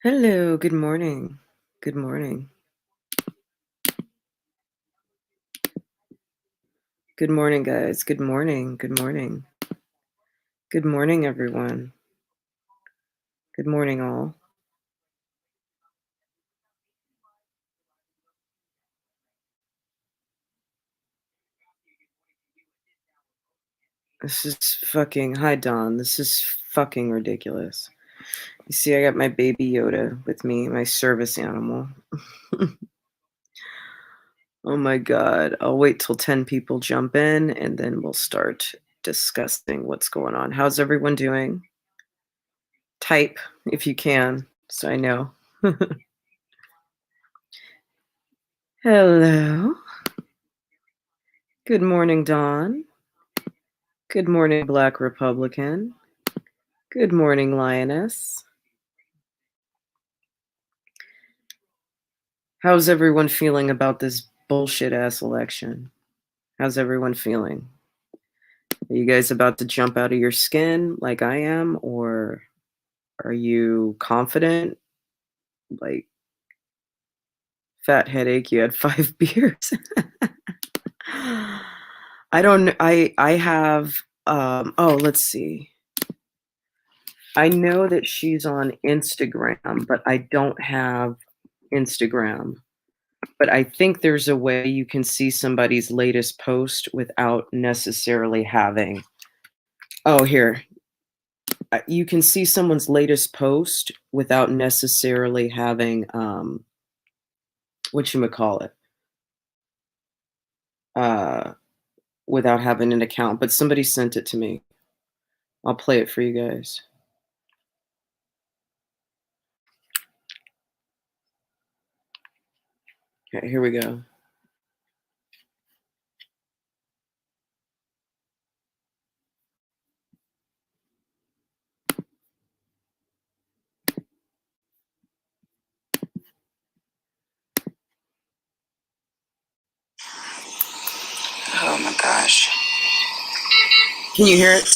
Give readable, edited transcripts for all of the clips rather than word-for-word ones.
Hello, good morning. Good morning. Good morning, guys. Good morning. Good morning. Good morning, everyone. Good morning, all. This is fucking, hi, Don. This is fucking ridiculous. You see, I got my baby Yoda with me, my service animal. Oh my God. I'll wait till 10 people jump in and then we'll start discussing what's going on. How's everyone doing? Type if you can, so I know. Hello. Good morning, Dawn. Good morning, Black Republican. Good morning, Lioness. How's everyone feeling about this bullshit-ass election? How's everyone feeling? Are you guys about to jump out of your skin like I am, or are you confident? Like, fat headache, you had 5 beers? I don't, I have, let's see. I know that she's on Instagram, but I don't have Instagram. But I think there's a way you can see somebody's latest post without necessarily having. Oh, here. You can see someone's latest post without necessarily having whatchamacallit. Without having an account. But somebody sent it to me. I'll play it for you guys. Okay, here we go. Oh my gosh. Can you hear it?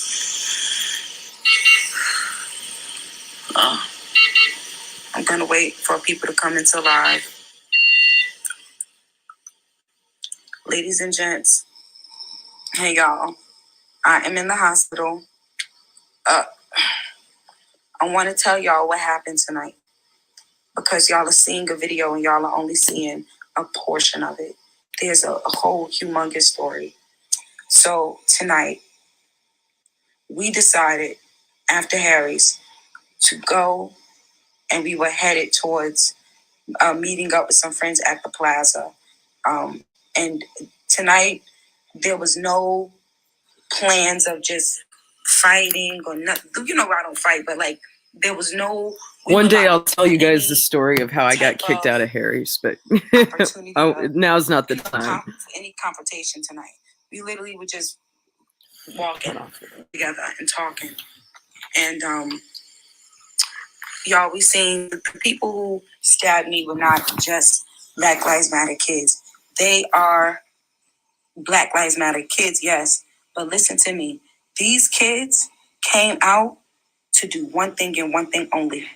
I'm gonna wait for people to come into live. Ladies and gents, hey y'all. I am in the hospital. I want to tell y'all what happened tonight because y'all are seeing a video and y'all are only seeing a portion of it. There's a whole humongous story. So tonight, we decided after Harry's to go, and we were headed towards meeting up with some friends at the plaza. And tonight, there was no plans of just fighting or nothing. You know, I don't fight, but like there was no. One day I'll tell you guys the story of how I got kicked out of Harry's, but now's not the time. Any confrontation tonight. We literally were just walking together and talking. And y'all, we seen the people who stabbed me were not just Black Lives Matter kids. They are Black Lives Matter kids, yes. But listen to me. These kids came out to do one thing and one thing only: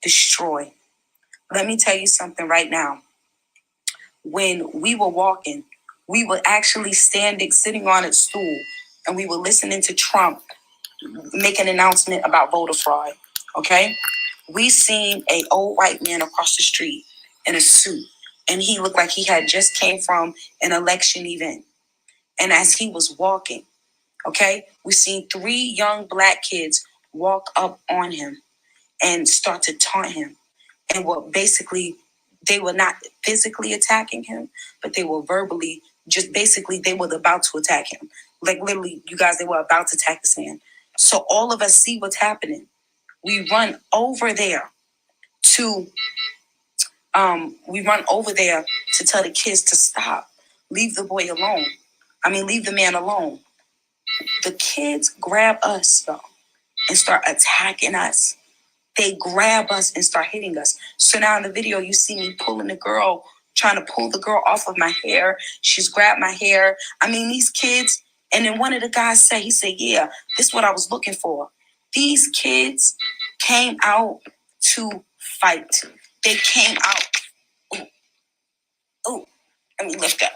destroy. Let me tell you something right now. When we were walking, we were actually sitting on a stool, and we were listening to Trump make an announcement about voter fraud. Okay? We seen a old white man across the street in a suit, and he looked like he had just came from an election event. And as he was walking, okay, we seen 3 young Black kids walk up on him and start to taunt him and were basically They were not physically attacking him, but they were verbally, just basically, they were about to attack him. Like literally, you guys, they were about to attack this man. So all of us see what's happening. We run over there to tell the kids to stop. Leave the boy alone. Leave the man alone. The kids grab us, though, and start attacking us. They grab us and start hitting us. So now in the video, you see me pulling the girl, trying to pull the girl off of my hair. She's grabbed my hair. These kids, and then one of the guys said, yeah, this is what I was looking for. These kids came out to fight. They came out. Ooh, let me lift up.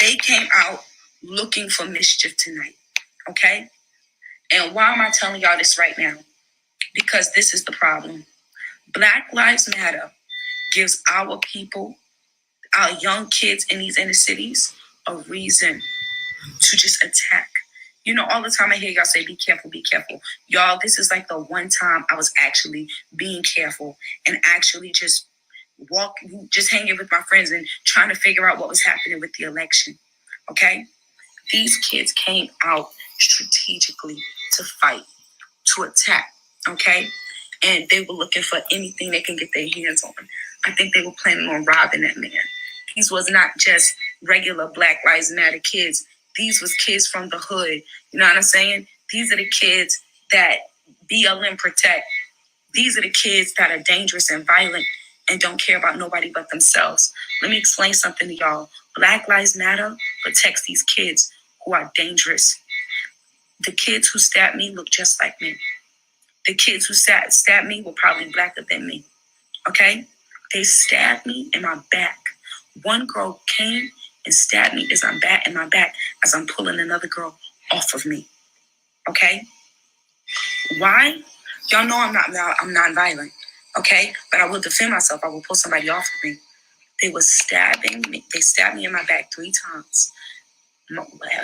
They came out looking for mischief tonight, okay? And why am I telling y'all this right now? Because this is the problem. Black Lives Matter gives our people, our young kids in these inner cities, a reason to just attack. All the time I hear y'all say, be careful, be careful. Y'all, this is like the one time I was actually being careful and actually just hanging with my friends and trying to figure out what was happening with the election, okay? These kids came out strategically to fight, to attack, okay? And they were looking for anything they can get their hands on. I think they were planning on robbing that man. These was not just regular Black Lives Matter kids. These was kids from the hood. You know what I'm saying? These are the kids that BLM protect. These are the kids that are dangerous and violent and don't care about nobody but themselves. Let me explain something to y'all. Black Lives Matter protects these kids who are dangerous. The kids who stabbed me look just like me. The kids who stabbed me were probably blacker than me, okay? They stabbed me in my back. One girl came and stabbed me in my back as I'm pulling another girl off of me, okay? Why? Y'all know I'm non-violent, okay? But I will defend myself. I will pull somebody off of me. They were stabbing me. They stabbed me in my back 3 times.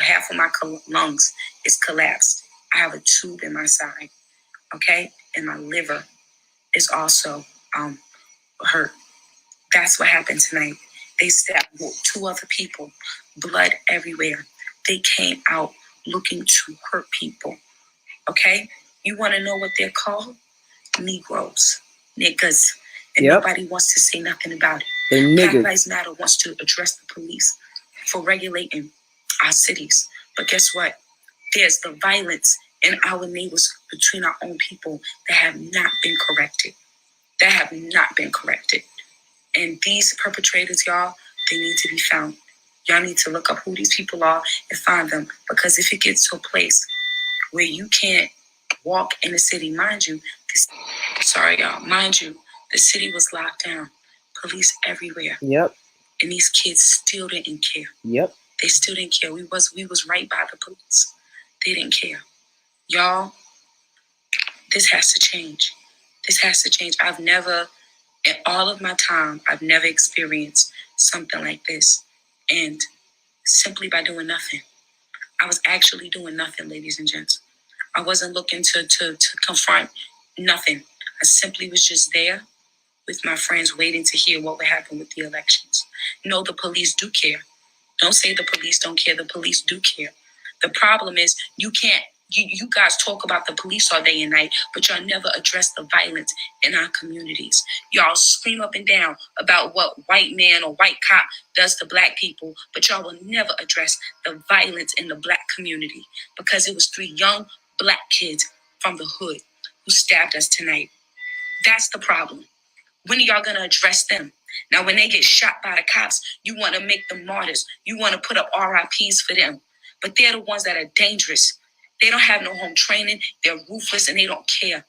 Half of my lungs is collapsed. I have a tube in my side, okay? And my liver is also hurt. That's what happened tonight. They stabbed 2 other people, blood everywhere. They came out looking to hurt people, okay? You want to know what they're called? Negroes, niggas. And nobody wants to say nothing about it. Black Lives Matter wants to address the police for regulating our cities. But guess what? There's the violence in our neighbors between our own people that have not been corrected. And these perpetrators, y'all, they need to be found. Y'all need to look up who these people are and find them. Because if it gets to a place where you can't walk in the city, mind you, the city was locked down. Police everywhere. Yep. And these kids still didn't care. Yep. They still didn't care. We was right by the police. They didn't care. Y'all, this has to change. This has to change. In all of my time, I've never experienced something like this. And simply by doing nothing. I was actually doing nothing, ladies and gents. I wasn't looking to confront nothing. I simply was just there with my friends waiting to hear what would happen with the elections. No, the police do care. Don't say the police don't care. The police do care. The problem is you guys talk about the police all day and night, but y'all never address the violence in our communities. Y'all scream up and down about what white man or white cop does to black people, but y'all will never address the violence in the black community because it was 3 young black kids from the hood who stabbed us tonight. That's the problem. When are y'all going to address them? Now, when they get shot by the cops, you want to make them martyrs. You want to put up RIPs for them. But they're the ones that are dangerous. They don't have no home training. They're ruthless and they don't care.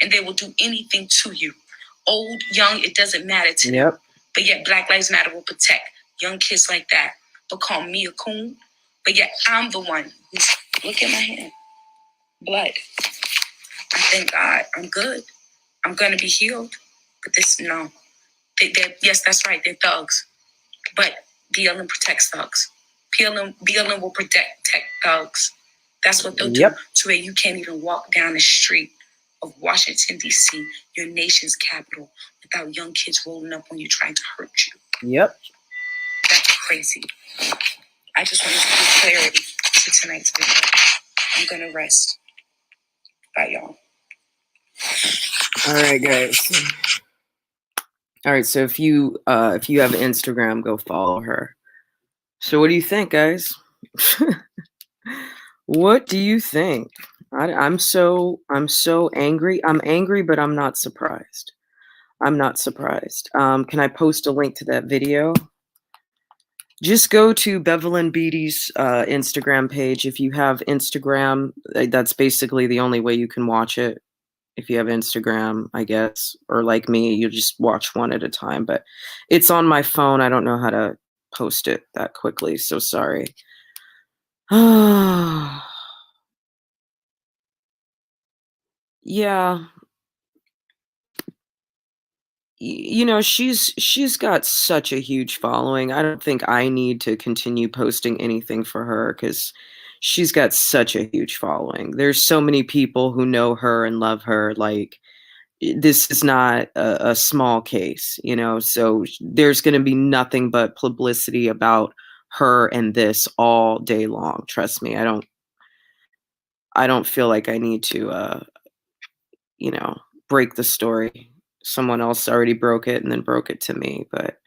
And they will do anything to you. Old, young, it doesn't matter to them. But yet Black Lives Matter will protect young kids like that. But call me a coon. But yet I'm the one who's, look at my hand. Blood. I thank God I'm good. I'm going to be healed. But no. Yes, that's right. They're thugs. But BLM protects thugs. BLM will protect thugs. That's what they'll do to where you can't even walk down the street of Washington, D.C., your nation's capital, without young kids rolling up on you trying to hurt you. Yep. That's crazy. I just wanted to give clarity to tonight's video. I'm going to rest. Bye, y'all. All right, guys. All right, so if you have Instagram, go follow her. So what do you think, guys? What do you think? I'm so angry. I'm angry, but I'm not surprised. I'm not surprised. Can I post a link to that video? Just go to Bevelyn Beatty's Instagram page. If you have Instagram, that's basically the only way you can watch it. If you have Instagram, I guess, or like me, you just watch one at a time. But it's on my phone. I don't know how to post it that quickly, so sorry. Yeah. You know, she's got such a huge following. I don't think I need to continue posting anything for her because she's got such a huge following. There's so many people who know her and love her. Like, this is not a small case, you know, so there's going to be nothing but publicity about her and this all day long. Trust me. I don't feel like I need to, you know, break the story. Someone else already broke it and then broke it to me. But,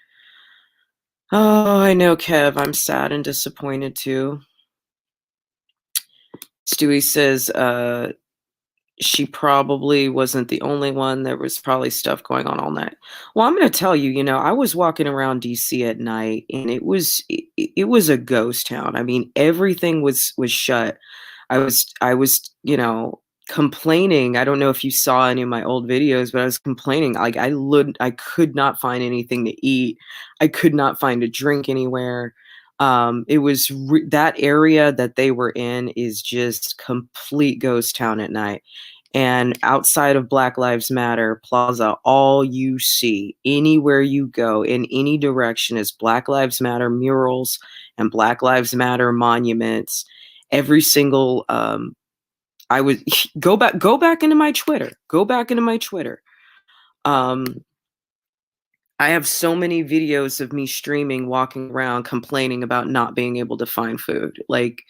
oh, I know, Kev, I'm sad and disappointed too. Stewie says, she probably wasn't the only one. There was probably stuff going on all night. Well, I'm going to tell you, you know, I was walking around DC at night and it was a ghost town. I mean, everything was shut. I was, you know, complaining. I don't know if you saw any of my old videos, but I was complaining. Like, I could not find anything to eat. I could not find a drink anywhere. It was that area that they were in is just complete ghost town at night. And outside of Black Lives Matter Plaza, all you see anywhere you go in any direction is Black Lives Matter murals and Black Lives Matter monuments. Every single I would go back into my Twitter. Go back into my Twitter. I have so many videos of me streaming, walking around, complaining about not being able to find food, like,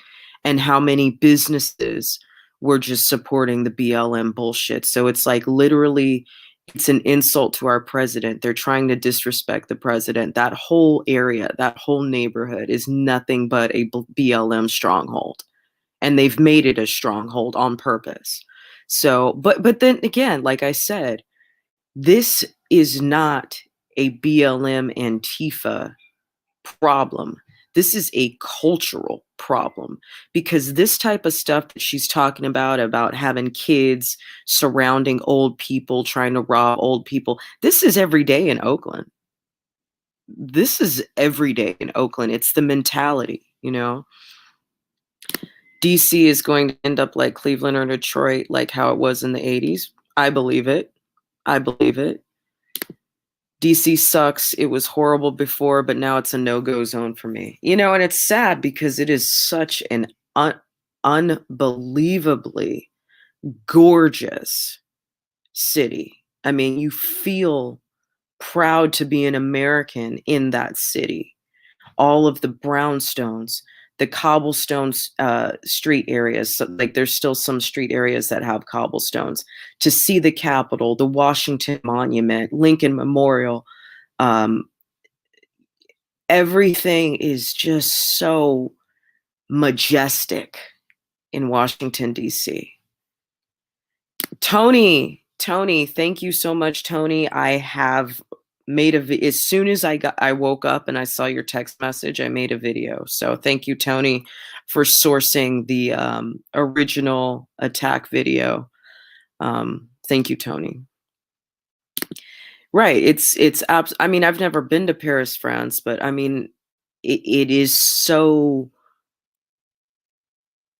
and how many businesses were just supporting the BLM bullshit. So it's like literally, it's an insult to our president. They're trying to disrespect the president. That whole area, that whole neighborhood is nothing but a BLM stronghold. And they've made it a stronghold on purpose. So, but then again, like I said, this is not a BLM Antifa problem. This is a cultural problem because this type of stuff that she's talking about having kids surrounding old people, trying to rob old people, this is every day in Oakland. This is every day in Oakland. It's the mentality, you know. DC is going to end up like Cleveland or Detroit, like how it was in the 80s. I believe it. I believe it. DC sucks. It was horrible before, but now it's a no-go zone for me. You know, and it's sad because it is such an unbelievably gorgeous city. I mean, you feel proud to be an American in that city. All of the brownstones, the cobblestones, street areas. So, like, there's still some street areas that have cobblestones. To see the Capitol, the Washington Monument, Lincoln Memorial, everything is just so majestic in Washington, D.C. Tony, thank you so much, Tony. I have made as soon as I woke up and I saw your text message, I made a video. So thank you, Tony, for sourcing the original attack video. Thank you, Tony. Right. I mean, I've never been to Paris, France, but I mean, it is so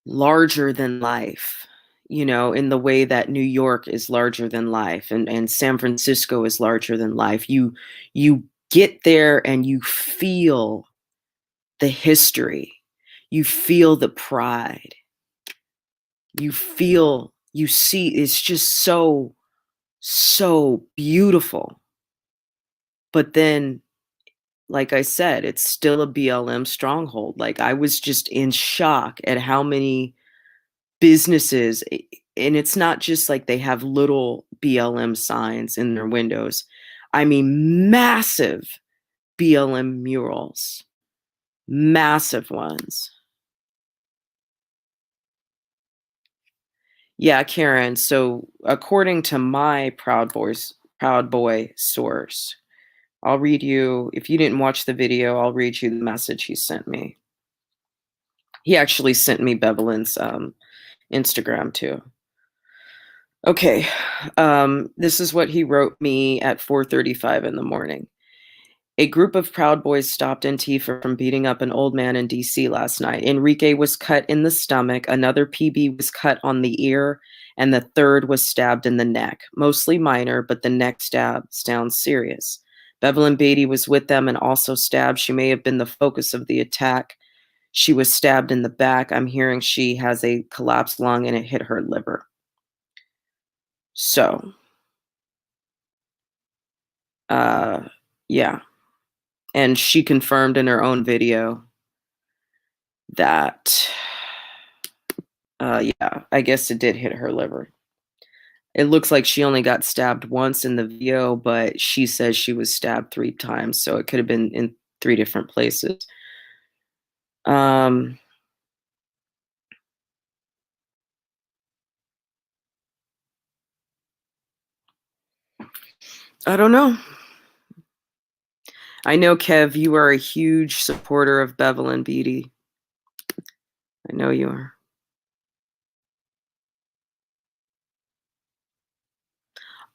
larger than life, you know, in the way that New York is larger than life and San Francisco is larger than life. You get there and you feel the history. You feel the pride. You feel you see, it's just so beautiful. But then, like I said, it's still a BLM stronghold. Like, I was just in shock at how many businesses, and it's not just like they have little BLM signs in their windows. I mean, massive BLM murals, massive ones. Yeah, Karen. So according to my Proud Boy source, I'll read you, if you didn't watch the video, I'll read you the message he sent me. He actually sent me Bevelyn's Instagram too. Okay, this is what he wrote me at 4:35 in the morning. A group of Proud Boys stopped Antifa from beating up an old man in D.C. last night. Enrique was cut in the stomach, another PB was cut on the ear, and the third was stabbed in the neck. Mostly minor, but the neck stab sounds serious. Bevelyn Beatty was with them and also stabbed. She may have been the focus of the attack. She was stabbed in the back. I'm hearing she has a collapsed lung and it hit her liver. So, yeah. And she confirmed in her own video that, yeah, I guess it did hit her liver. It looks like she only got stabbed once in the video, but she says she was stabbed 3 times, so it could have been in 3 different places. I don't know. I know, Kev, you are a huge supporter of Bevelyn Beatty. I know you are.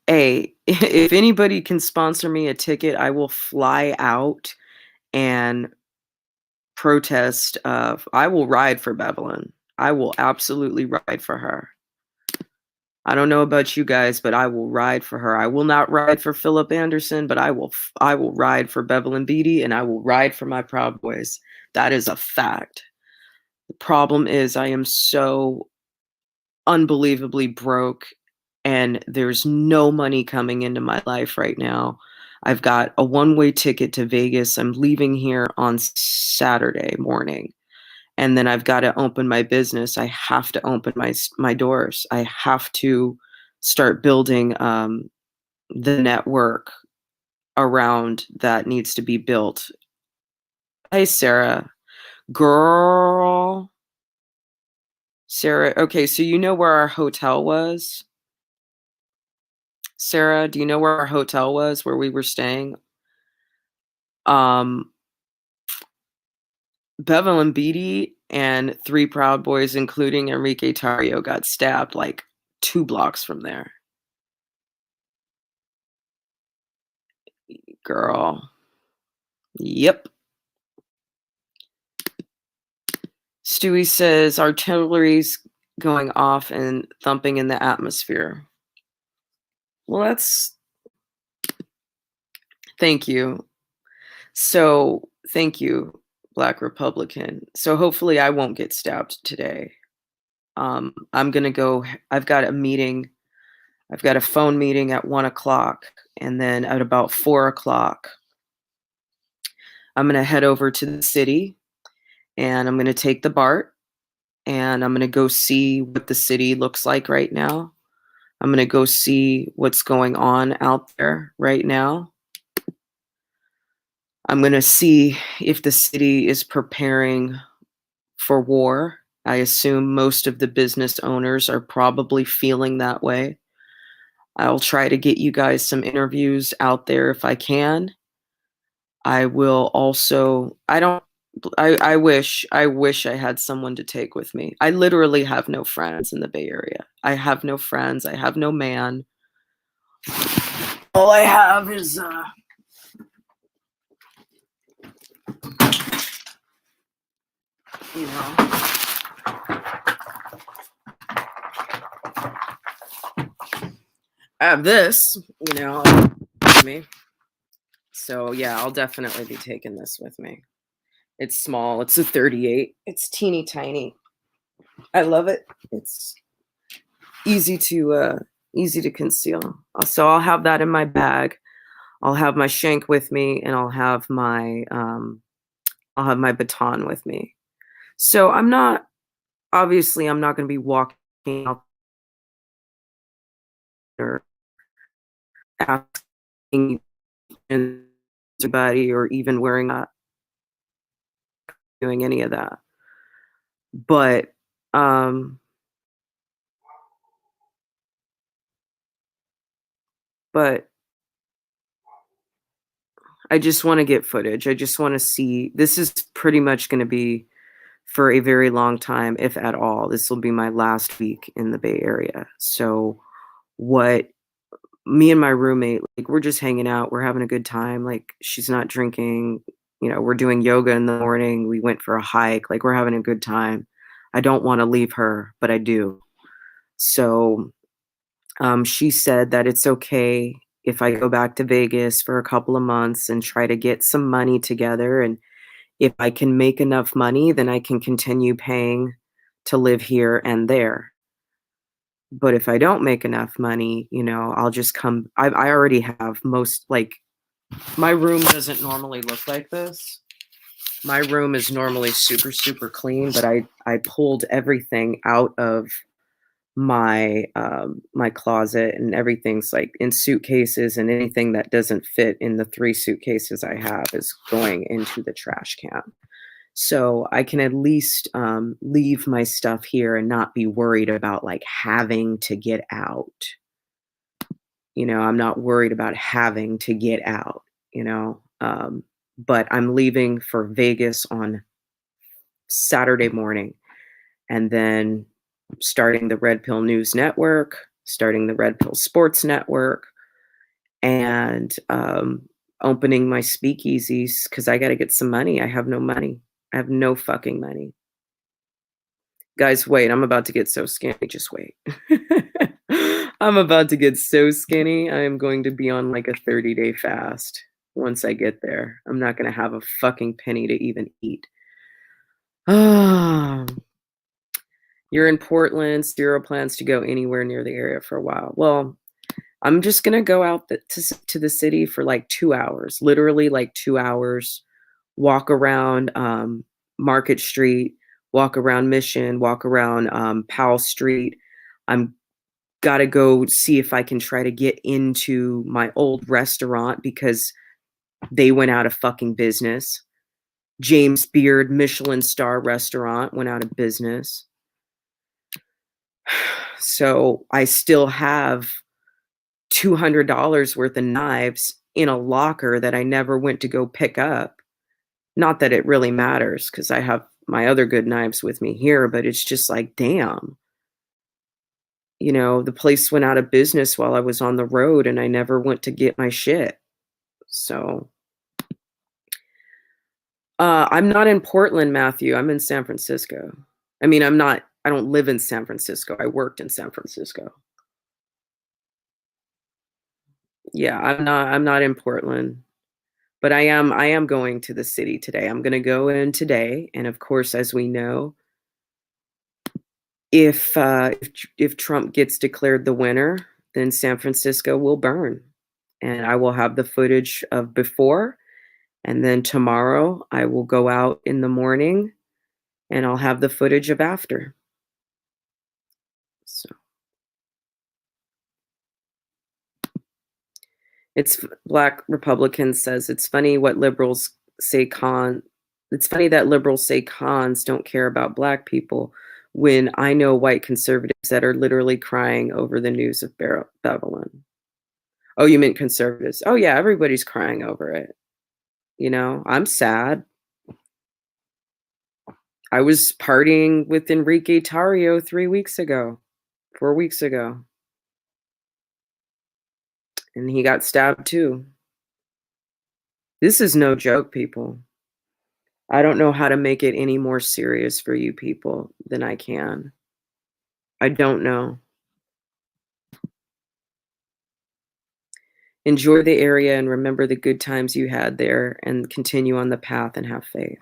Hey, if anybody can sponsor me a ticket, I will fly out and protest. I will ride for Bevelyn. I will absolutely ride for her. I don't know about you guys, but I will ride for her. I will not ride for Philip Anderson, but I will ride for Bevelyn Beatty, and I will ride for my Proud Boys. That is a fact. The problem is I am so unbelievably broke, and there's no money coming into my life right now. I've got a one-way ticket to Vegas. I'm leaving here on Saturday morning. And then I've got to open my business. I have to open my doors. I have to start building the network around that needs to be built. Hey, Sarah. Girl. Sarah, okay, so you know where our hotel was? Sarah, do you know where our hotel was, where we were staying? Bevelyn Beatty and 3 Proud Boys, including Enrique Tarrio, got stabbed like 2 blocks from there. Girl. Yep. Stewie says artillery's going off and thumping in the atmosphere. Well, that's... Thank you. So, thank you, Black Republican. So hopefully I won't get stabbed today. I'm going to go... I've got a meeting. I've got a phone meeting at 1 o'clock. And then at about 4 o'clock, I'm going to head over to the city. And I'm going to take the BART. And I'm going to go see what the city looks like right now. I'm going to go see what's going on out there right now. I'm going to see if the city is preparing for war. I assume most of the business owners are probably feeling that way. I'll try to get you guys some interviews out there if I can. I will also, I wish I had someone to take with me. I literally have no friends in the Bay Area. I have no friends. I have no man. All I have is, you know, I have this, you know, with me. So yeah, I'll definitely be taking this with me. It's small. It's a 38. It's teeny tiny. I love it. It's easy to conceal. So I'll have that in my bag. I'll have my shank with me, and I'll have my baton with me. So I'm not obviously I'm not going to be walking out there asking anybody or even wearing a doing any of that. But but I just want to get footage. I just want to see. This is pretty much going to be for a very long time, if at all. This will be my last week in the Bay Area. So what me and my roommate, like, we're just hanging out, we're having a good time. Like, she's not drinking, we're doing yoga in the morning, we went for a hike, like, we're having a good time. I don't want to leave her, but I do. So she said that it's okay if I go back to Vegas for a couple of months and try to get some money together, and if I can make enough money, then I can continue paying to live here and there. But if I don't make enough money, I'll just come. I already have my room doesn't normally look like this. My room is normally super, super clean, but I pulled everything out of my closet, and everything's like in suitcases, and anything that doesn't fit in the 3 suitcases I have is going into the trash can. So I can at least leave my stuff here and not be worried about like having to get out. I'm not worried about having to get out, but I'm leaving for Vegas on Saturday morning, and then starting the Red Pill News Network, starting the Red Pill Sports Network, and opening my speakeasies because I got to get some money. I have no money. I have no fucking money. Guys, wait, I'm about to get so skinny. Just wait. I'm about to get so skinny. I am going to be on like a 30-day fast once I get there. I'm not going to have a fucking penny to even eat. You're in Portland, zero plans to go anywhere near the area for a while. Well, I'm just going to go out to the city for like 2 hours, literally like 2 hours, walk around Market Street, walk around Mission, walk around Powell Street. I'm got to go see if I can try to get into my old restaurant because they went out of fucking business. James Beard Michelin star restaurant went out of business. So I still have $200 worth of knives in a locker that I never went to go pick up. Not that it really matters because I have my other good knives with me here, but it's just like, damn. The place went out of business while I was on the road and I never went to get my shit. So I'm not in Portland, Matthew. I'm in San Francisco. I mean, I don't live in San Francisco. I worked in San Francisco. Yeah, I'm not in Portland. But I am going to the city today. I'm going to go in today, and of course, as we know, if Trump gets declared the winner, then San Francisco will burn, and I will have the footage of before, and then tomorrow I will go out in the morning, and I'll have the footage of after. So it's Black Republicans says it's funny what liberals say It's funny that liberals say cons don't care about Black people when I know white conservatives that are literally crying over the news of Bevelyn. Oh, you meant conservatives. Oh, yeah, everybody's crying over it. I'm sad. I was partying with Enrique Tarrio 4 weeks ago. And he got stabbed too. This is no joke, people. I don't know how to make it any more serious for you people than I can. I don't know. Enjoy the area and remember the good times you had there and continue on the path and have faith.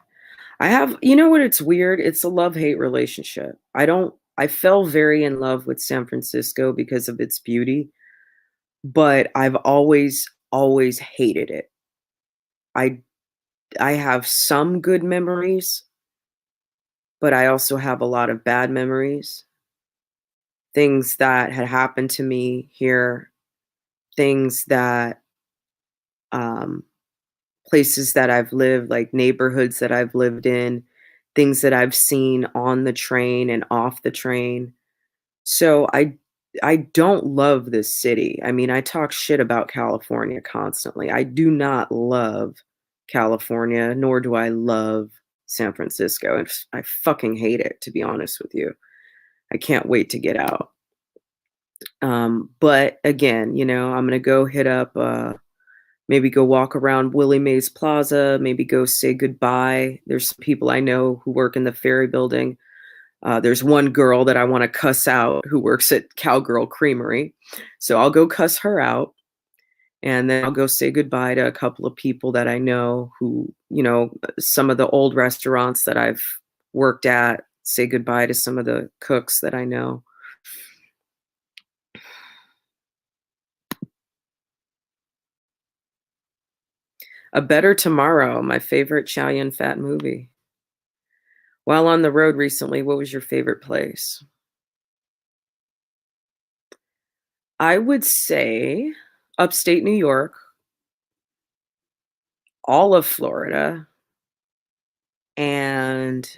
You know what? It's weird. It's a love-hate relationship. I don't I fell very in love with San Francisco because of its beauty, but I've always hated it. I I have some good memories, but I also have a lot of bad memories. Things that had happened to me here, things that um places that I've lived, like neighborhoods that I've lived in, things that I've seen on the train and off the train. So I don't love this city. I mean, I talk shit about California constantly. I do not love California, nor do I love San Francisco. I fucking hate it, to be honest with you. I can't wait to get out. But again, I'm gonna go hit up maybe go walk around Willie Mays Plaza, maybe go say goodbye. There's some people I know who work in the Ferry Building. There's one girl that I want to cuss out who works at Cowgirl Creamery. So I'll go cuss her out. And then I'll go say goodbye to a couple of people that I know who, some of the old restaurants that I've worked at, say goodbye to some of the cooks that I know. A Better Tomorrow, my favorite Chow Yun-fat movie. While on the road recently, what was your favorite place? I would say upstate New York, all of Florida, and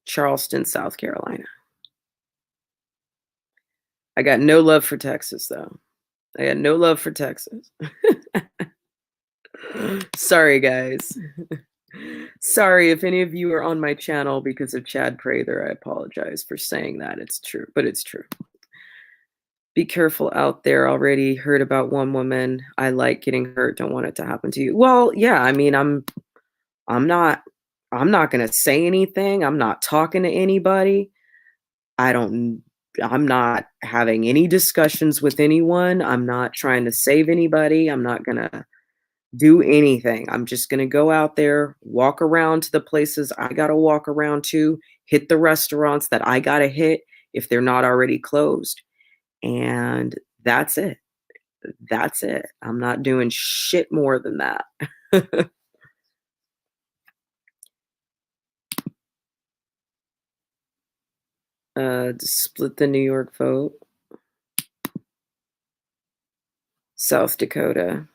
Charleston, South Carolina. I got no love for Texas, though. I got no love for Texas. Sorry, guys. Sorry if any of you are on my channel because of Chad Prather. I apologize for saying that. It's true, but it's true. Be careful out there. Already heard about one woman. I like getting hurt. Don't want it to happen to you. Well, yeah, I mean, I'm not going to say anything. I'm not talking to anybody. I'm not having any discussions with anyone. I'm not trying to save anybody. I'm not going to do anything. I'm just going to go out there, walk around to the places I got to walk around to, hit the restaurants that I got to hit if they're not already closed. And that's it. That's it. I'm not doing shit more than that. Split the New York vote. South Dakota.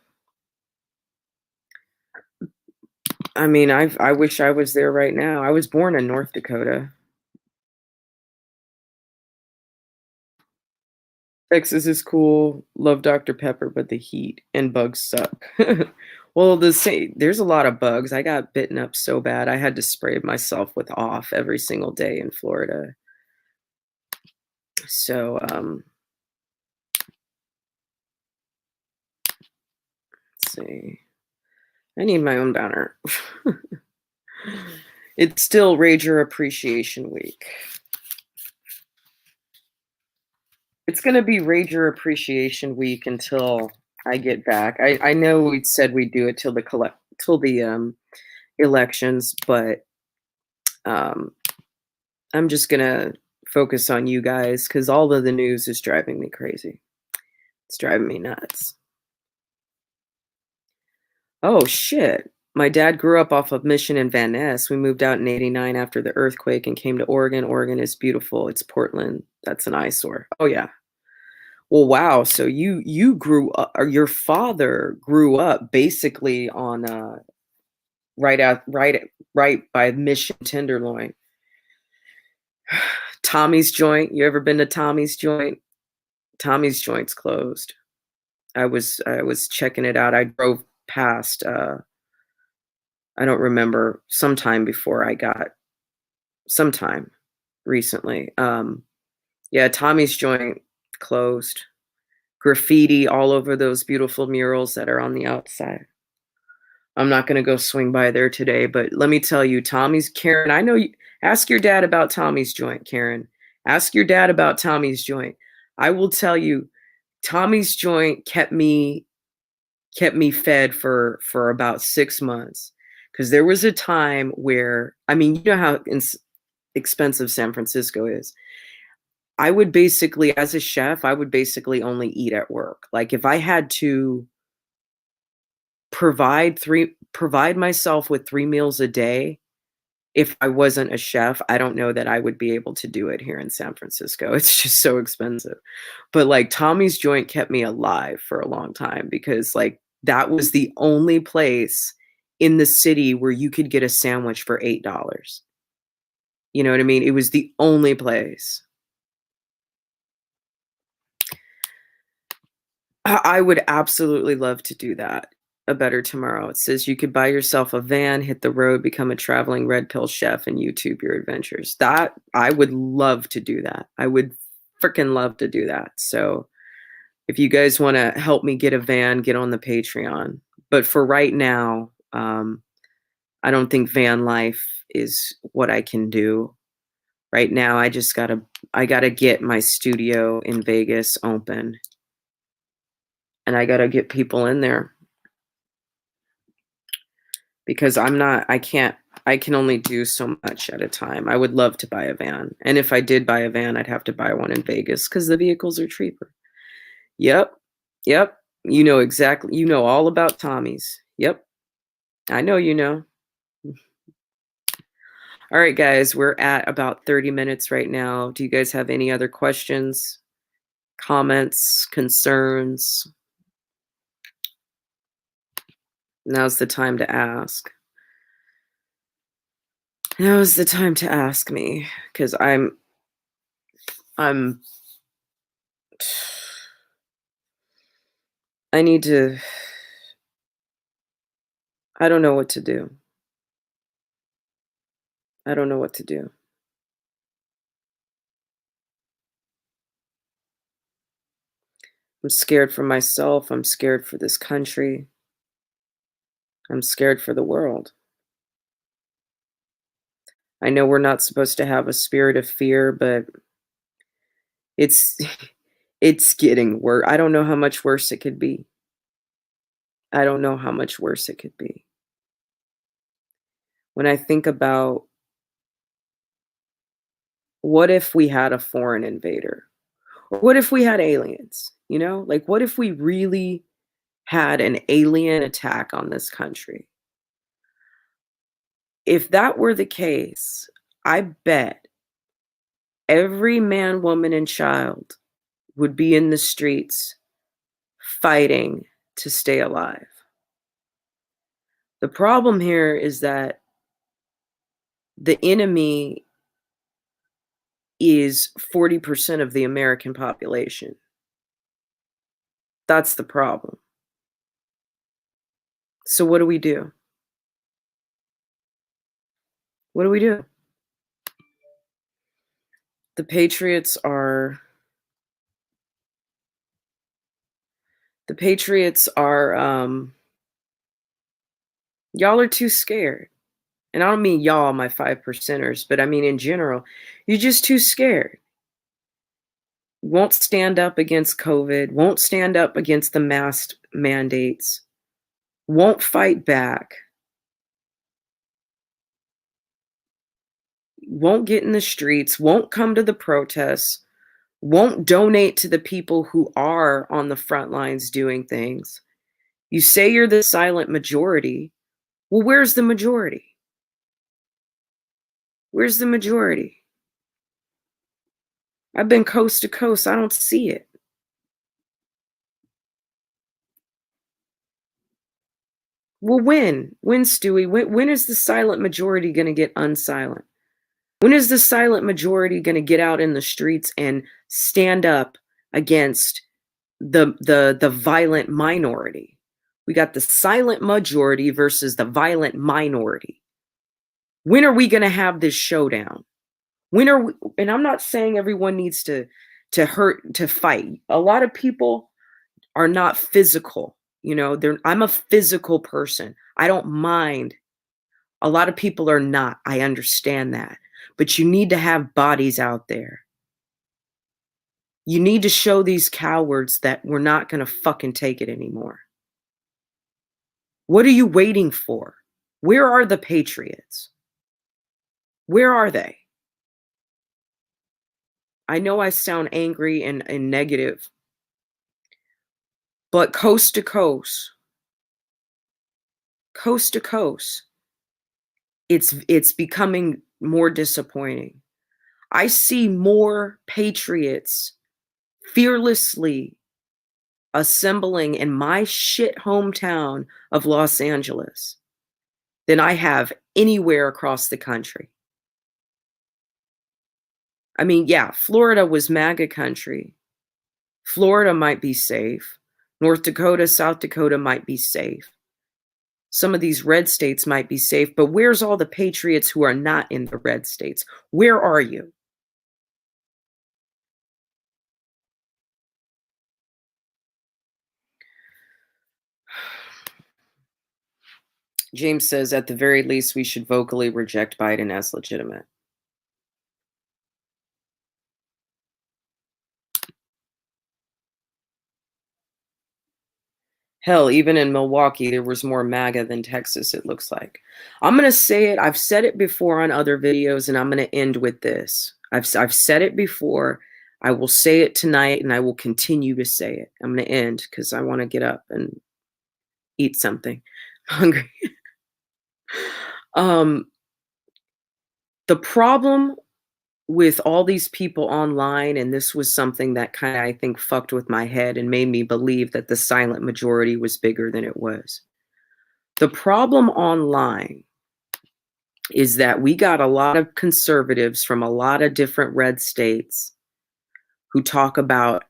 I mean, I wish I was there right now. I was born in North Dakota. Texas is cool. Love Dr. Pepper, but the heat and bugs suck. Well, there's a lot of bugs. I got bitten up so bad. I had to spray myself with off every single day in Florida. So, let's see. I need my own banner. It's still Rager Appreciation Week. It's going to be Rager Appreciation Week until I get back. I know we said we'd do it till the elections, but I'm just going to focus on you guys because all of the news is driving me crazy. It's driving me nuts. Oh, shit. My dad grew up off of Mission and Van Ness. We moved out in '89 after the earthquake and came to Oregon. Oregon is beautiful. It's Portland. That's an eyesore. Oh, yeah. Well, wow. So you grew up, or your father grew up basically on right by Mission Tenderloin. Tommy's Joint. You ever been to Tommy's Joint? Tommy's Joint's closed. I was checking it out. I drove past I don't remember, sometime recently. Yeah, Tommy's Joint closed. Graffiti all over those beautiful murals that are on the outside. I'm not going to go swing by there today, but let me tell you, Karen, I know ask your dad about Tommy's Joint, Karen. Ask your dad about Tommy's Joint. I will tell you, Tommy's Joint kept me fed for about 6 months. Because there was a time where, I mean, you know how expensive San Francisco is. I would basically, as a chef, I would basically only eat at work. Like if I had to provide myself with 3 meals a day, if I wasn't a chef, I don't know that I would be able to do it here in San Francisco. It's just so expensive. But like Tommy's joint kept me alive for a long time because like that was the only place in the city where you could get a sandwich for $8. You know what I mean? It was the only place. I would absolutely love to do that. A Better Tomorrow. It says you could buy yourself a van, hit the road, become a traveling red pill chef, and YouTube your adventures. That I would love to do that. I would freaking love to do that. So if you guys want to help me get a van, get on the Patreon. But for right now, I don't think van life is what I can do. Right now, I gotta get my studio in Vegas open. And I gotta get people in there. Because I can only do so much at a time. I would love to buy a van. And if I did buy a van, I'd have to buy one in Vegas because the vehicles are cheaper. Yep. Yep. You know all about Tommy's. Yep. I know you know. All right, guys, we're at about 30 minutes right now. Do you guys have any other questions, comments, concerns? Now's the time to ask. Now is the time to ask me, because I'm I need to, I don't know what to do. I don't know what to do. I'm scared for myself. I'm scared for this country. I'm scared for the world. I know we're not supposed to have a spirit of fear, but it's it's getting worse. I don't know how much worse it could be. I don't know how much worse it could be. When I think about what if we had a foreign invader? Or what if we had aliens? You know, like what if we really had an alien attack on this country? If that were the case, I bet every man, woman, and child would be in the streets fighting to stay alive. The problem here is that the enemy is 40% of the American population. That's the problem. So what do we do? What do we do? The Patriots are y'all are too scared. And I don't mean y'all, my 5%ers, but I mean in general, you're just too scared. Won't stand up against COVID, won't stand up against the mask mandates, won't fight back, won't get in the streets, won't come to the protests, won't donate to the people who are on the front lines doing things. You say you're the silent majority. Well, where's the majority? Where's the majority? I've been coast to coast. I don't see it. Well, when? When, Stewie? When is the silent majority going to get unsilent? When is the silent majority going to get out in the streets and stand up against the violent minority? We got the silent majority versus the violent minority. When are we going to have this showdown? When are we, and I'm not saying everyone needs to fight. A lot of people are not physical. You know, I'm a physical person. I don't mind. A lot of people are not. I understand that. But you need to have bodies out there. You need to show these cowards that we're not going to fucking take it anymore. What are you waiting for? Where are the patriots? Where are they? I know I sound angry and negative, but coast to coast, it's becoming more disappointing. I see more patriots fearlessly assembling in my shit hometown of Los Angeles than I have anywhere across the country. I mean, yeah, Florida was MAGA country. Florida might be safe. North Dakota, South Dakota might be safe. Some of these red states might be safe, but where's all the patriots who are not in the red states? Where are you? James says, at the very least, we should vocally reject Biden as legitimate. Hell, even in Milwaukee, there was more MAGA than Texas, it looks like. I'm going to say it. I've said it before on other videos, and I'm going to end with this. I've said it before. I will say it tonight, and I will continue to say it. I'm going to end because I want to get up and eat something. I'm hungry. The problem with all these people online, and this was something that kind of, I think, fucked with my head and made me believe that the silent majority was bigger than it was. The problem online is that we got a lot of conservatives from a lot of different red states who talk about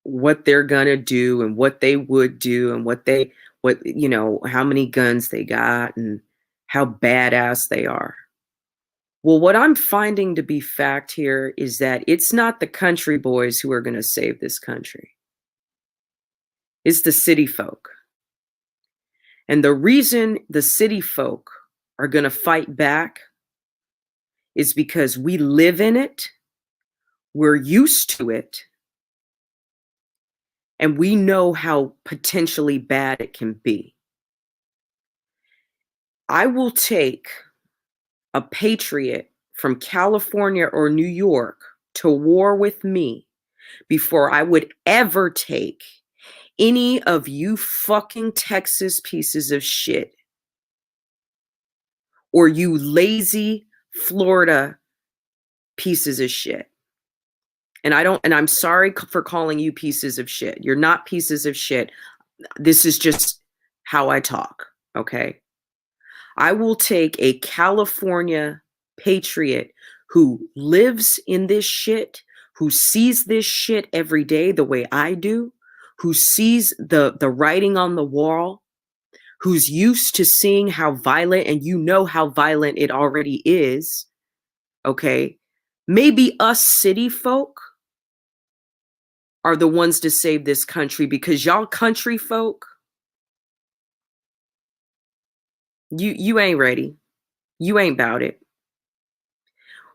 what they're going to do and what they would do and how many guns they got and how badass they are. Well, what I'm finding to be fact here is that it's not the country boys who are going to save this country. It's the city folk. And the reason the city folk are going to fight back is because we live in it, we're used to it, and we know how potentially bad it can be. I will take a patriot from California or New York to war with me before I would ever take any of you fucking Texas pieces of shit or you lazy Florida pieces of shit. And I'm sorry for calling you pieces of shit. You're not pieces of shit. This is just how I talk, okay? I will take a California patriot who lives in this shit, who sees this shit every day the way I do, who sees the writing on the wall, who's used to seeing how violent, and you know how violent it already is, okay? Maybe us city folk are the ones to save this country, because y'all country folk, you ain't ready. You ain't about it.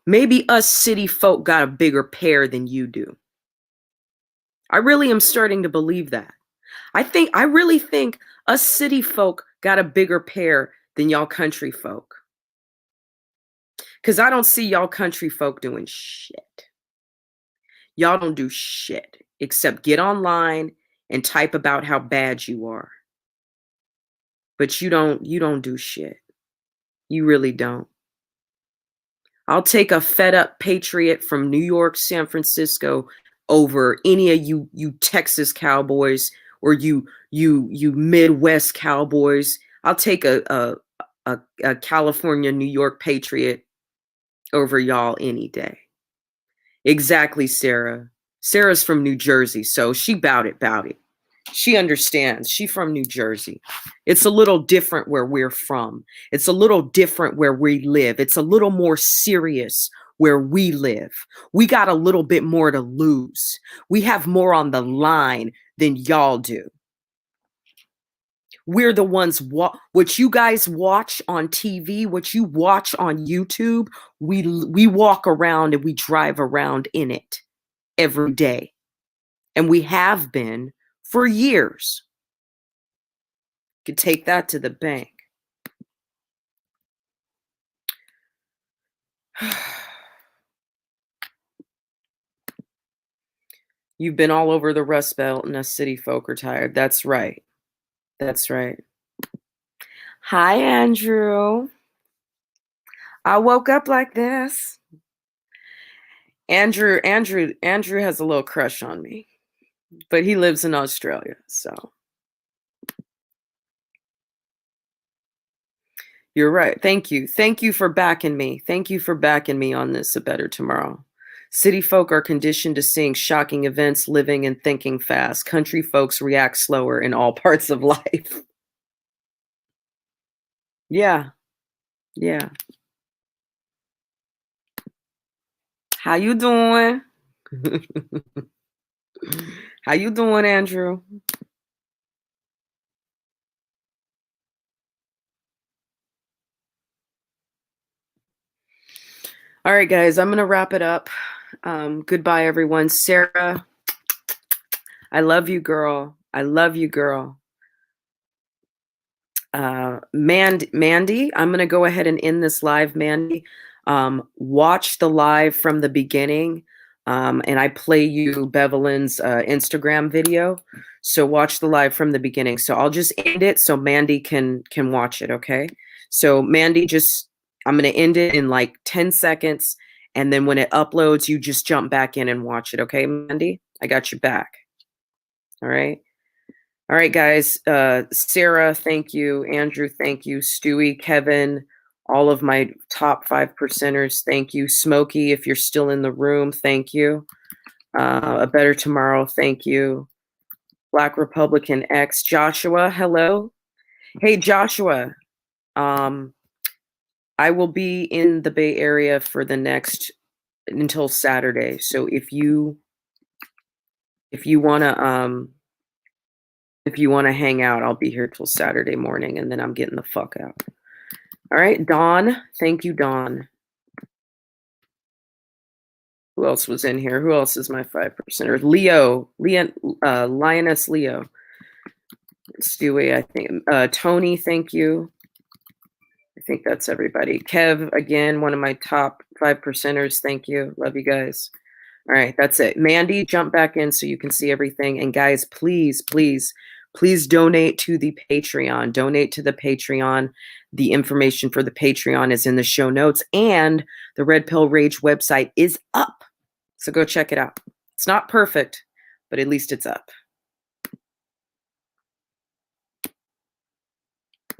Maybe us city folk got a bigger pair than you do. I really am starting to believe that. I really think us city folk got a bigger pair than y'all country folk. Because I don't see y'all country folk doing shit. Y'all don't do shit except get online and type about how bad you are. But you don't do shit. You really don't. I'll take a fed up patriot from New York, San Francisco over any of you Texas cowboys or you Midwest cowboys. I'll take a California, New York patriot over y'all any day. Exactly, Sarah. Sarah's from New Jersey, so she bout it. She understands. She from New Jersey. It's a little different where we're from. It's a little different where we live. It's a little more serious where we live. We got a little bit more to lose. We have more on the line than y'all do. We're the ones, what you guys watch on TV, what you watch on YouTube, we walk around and we drive around in it every day. And we have been for years. You could take that to the bank. You've been all over the Rust Belt and us city folk are tired. That's right. That's right. Hi, Andrew. I woke up like this. Andrew has a little crush on me, but he lives in Australia, so. You're right. Thank you. Thank you for backing me. Thank you for backing me on this A Better Tomorrow. City folk are conditioned to seeing shocking events, living and thinking fast. Country folks react slower in all parts of life. Yeah. Yeah. How you doing? How you doing, Andrew? All right, guys, I'm going to wrap it up. Goodbye, everyone. Sarah, I love you, girl. I love you, girl. Mandy, I'm going to go ahead and end this live, Mandy. Watch the live from the beginning, and I play you Bevelyn's Instagram video. So watch the live from the beginning. So I'll just end it so Mandy can watch it, okay? So Mandy, I'm going to end it in like 10 seconds, and then when it uploads, you just jump back in and watch it, okay, Mandy? I got you back. All right? All right, guys. Sarah, thank you. Andrew, thank you. Stewie, Kevin, all of my top 5%ers, thank you. Smokey, if you're still in the room, thank you. A Better Tomorrow, thank you. Black Republican X, Joshua, hello. Hey, Joshua. I will be in the Bay Area for the next until Saturday. So if you want to hang out, I'll be here till Saturday morning, and then I'm getting the fuck out. All right, Dawn. Thank you, Dawn. Who else was in here? Who else is my 5%er? Lioness Leo. Stewie, I think. Tony, thank you. I think that's everybody. Kev, again, one of my top 5%ers. Thank you. Love you guys. All right, that's it. Mandy, jump back in so you can see everything. And guys, please, please, please donate to the Patreon. Donate to the Patreon. The information for the Patreon is in the show notes. And the Red Pill Rage website is up. So go check it out. It's not perfect, but at least it's up.